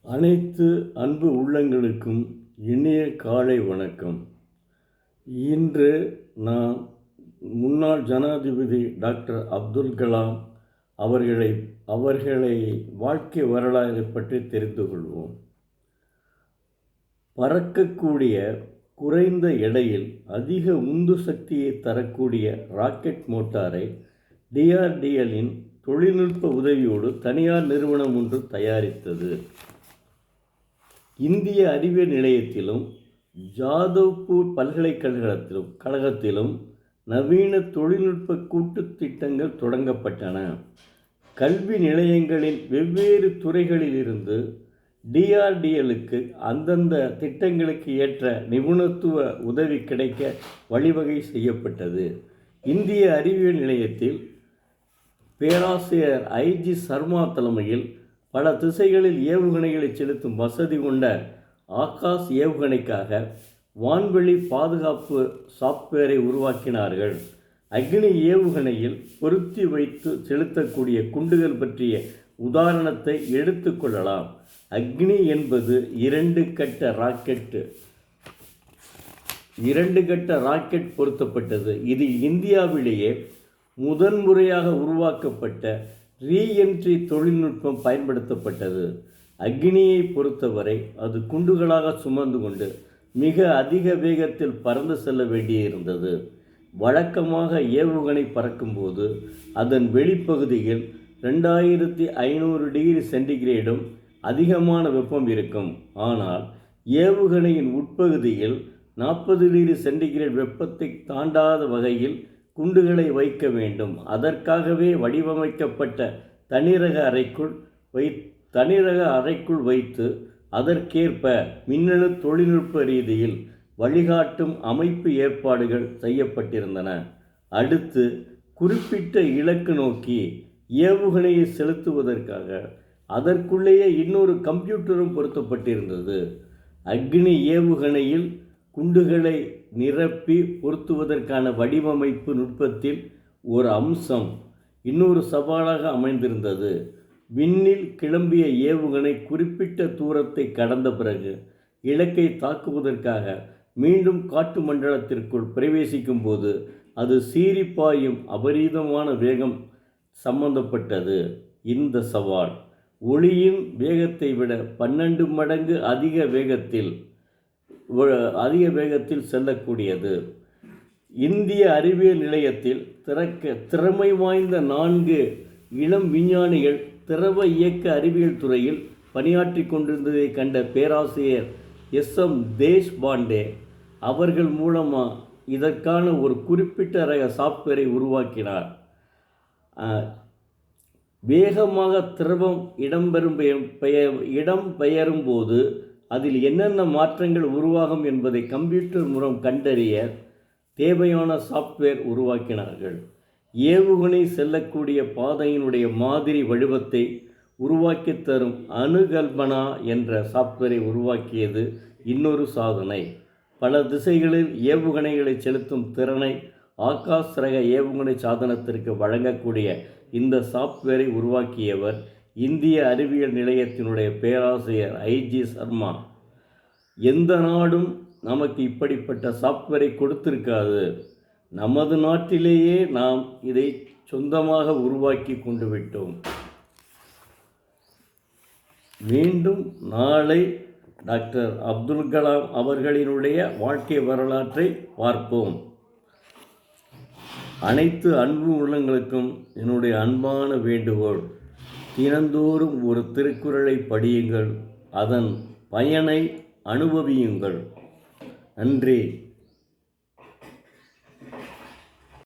அனைத்து அன்பு உள்ளங்களுக்கும் இனிய காலை வணக்கம். இன்று நான் முன்னாள் ஜனாதிபதி டாக்டர் அப்துல் கலாம் அவர்களை வாழ்க்கை வரலாறு பற்றி தெரிந்து கொள்வோம். பறக்கக்கூடிய குறைந்த எடையில் அதிக உந்து சக்தியை தரக்கூடிய ராக்கெட் மோட்டாரை டிஆர்டிஎல்லின் தொழில்நுட்ப உதவியோடு தனியார் நிறுவனம் ஒன்று தயாரித்தது. இந்திய அறிவியல் நிலையத்திலும் ஜாதவ்பூர் பல்கலைக்கழகத்திலும் நவீன தொழில்நுட்ப கூட்டு திட்டங்கள் தொடங்கப்பட்டன. கல்வி நிலையங்களின் வெவ்வேறு துறைகளிலிருந்து டிஆர்டிஎல்லுக்கு அந்தந்த திட்டங்களுக்கு ஏற்ற நிபுணத்துவ உதவி கிடைக்க வழிவகை செய்யப்பட்டது. இந்திய அறிவியல் நிலையத்தில் பேராசிரியர் ஐஜி சர்மா தலைமையில் பல திசைகளில் ஏவுகணைகளை செலுத்தும் வசதி கொண்ட ஆகாஷ் ஏவுகணைக்காக வான்வெளி பாதுகாப்பு சாப்ட்வேரை உருவாக்கினார்கள். அக்னி ஏவுகணையில் பொருத்தி வைத்து செலுத்தக்கூடிய குண்டுகள் பற்றிய உதாரணத்தை எடுத்துக்கொள்ளலாம். அக்னி என்பது இரண்டு கட்ட ராக்கெட் பொருத்தப்பட்டது. இது இந்தியாவிலேயே முதன்முறையாக உருவாக்கப்பட்ட ரீஎன்ட்ரி தொழில்நுட்பம் பயன்படுத்தப்பட்டது. அக்னியை பொறுத்தவரை அது குண்டுகளாக சுமந்து கொண்டு மிக அதிக வேகத்தில் பறந்து செல்ல வேண்டியிருந்தது. வழக்கமாக ஏவுகணை பறக்கும்போது அதன் வெளிப்பகுதியில் 2500 டிகிரி சென்டிகிரேடும் அதிகமான வெப்பம் இருக்கும். ஆனால் ஏவுகணையின் உட்பகுதியில் 40 டிகிரி சென்டிகிரேட் வெப்பத்தை தாண்டாத வகையில் குண்டுகளை வைக்க வேண்டும். அதற்காகவே வடிவமைக்கப்பட்ட தனிரக அறைக்குள் வைத்து அதற்கேற்ப மின்னணு தொழில்நுட்ப ரீதியில் வழிகாட்டும் அமைப்பு ஏற்பாடுகள் செய்யப்பட்டிருந்தன. அடுத்து குறிப்பிட்ட இலக்கு நோக்கி ஏவுகணையை செலுத்துவதற்காக அதற்குள்ளேயே இன்னொரு கம்ப்யூட்டரும் பொருத்தப்பட்டிருந்தது. அக்னி ஏவுகணையில் குண்டுகளை நிரப்பி பொருத்துவதற்கான வடிவமைப்பு நுட்பத்தில் ஒரு அம்சம் இன்னொரு சவாலாக அமைந்திருந்தது. விண்ணில் கிளம்பிய ஏவுகணை குறிப்பிட்ட தூரத்தை கடந்த பிறகு இலக்கை தாக்குவதற்காக மீண்டும் காற்று மண்டலத்திற்குள் பிரவேசிக்கும் போது அது சீறிப்பாயும் அபரீதமான வேகம் சம்பந்தப்பட்டது. இந்த சவால் ஒளியின் வேகத்தை விட 12 மடங்கு அதிக வேகத்தில் செல்லக்கூடியது. இந்திய அறிவியல் நிலையத்தில் திறமை வாய்ந்த 4 இளம் விஞ்ஞானிகள் திரவ இயக்க அறிவியல் துறையில் பணியாற்றி கொண்டிருந்ததை கண்ட பேராசிரியர் SM தேஷ்பாண்டே அவர்கள் மூலமாக இதற்கான ஒரு குறிப்பிட்ட ரக சாப்ட்வேரை உருவாக்கினார். வேகமாக திரவம் இடம்பெயரும் போது அதில் என்னென்ன மாற்றங்கள் உருவாகும் என்பதை கம்ப்யூட்டர் மூலம் கண்டறிய தேவையான சாப்ட்வேர் உருவாக்கினார்கள். ஏவுகணை செல்லக்கூடிய பாதையினுடைய மாதிரி வடிவத்தை உருவாக்கி தரும் அனுகல்பனா என்ற சாப்ட்வேரை உருவாக்கியது இன்னொரு சாதனை. பல திசைகளில் ஏவுகணைகளை செலுத்தும் திறனை ஆகாஷ் ரக ஏவுகணை சாதனத்திற்கு வழங்கக்கூடிய இந்த சாப்ட்வேரை உருவாக்கியவர் இந்திய அறிவியல் நிலையத்தினுடைய பேராசிரியர் ஐஜி சர்மா. எந்த நாடும் நமக்கு இப்படிப்பட்ட சாப்ட்வேரை கொடுத்திருக்காது. நமது நாட்டிலேயே நாம் இதை சொந்தமாக உருவாக்கி கொண்டு விட்டோம். மீண்டும் நாளை டாக்டர் அப்துல் கலாம் அவர்களினுடைய வாழ்க்கை வரலாற்றை பார்ப்போம். அனைத்து அன்பு உள்ளங்களுக்கும் என்னுடைய அன்பான வேண்டுகோள், தினந்தோறும் ஒரு திருக்குறளை படியுங்கள், அதன் பயனை அனுபவியுங்கள். நன்றி.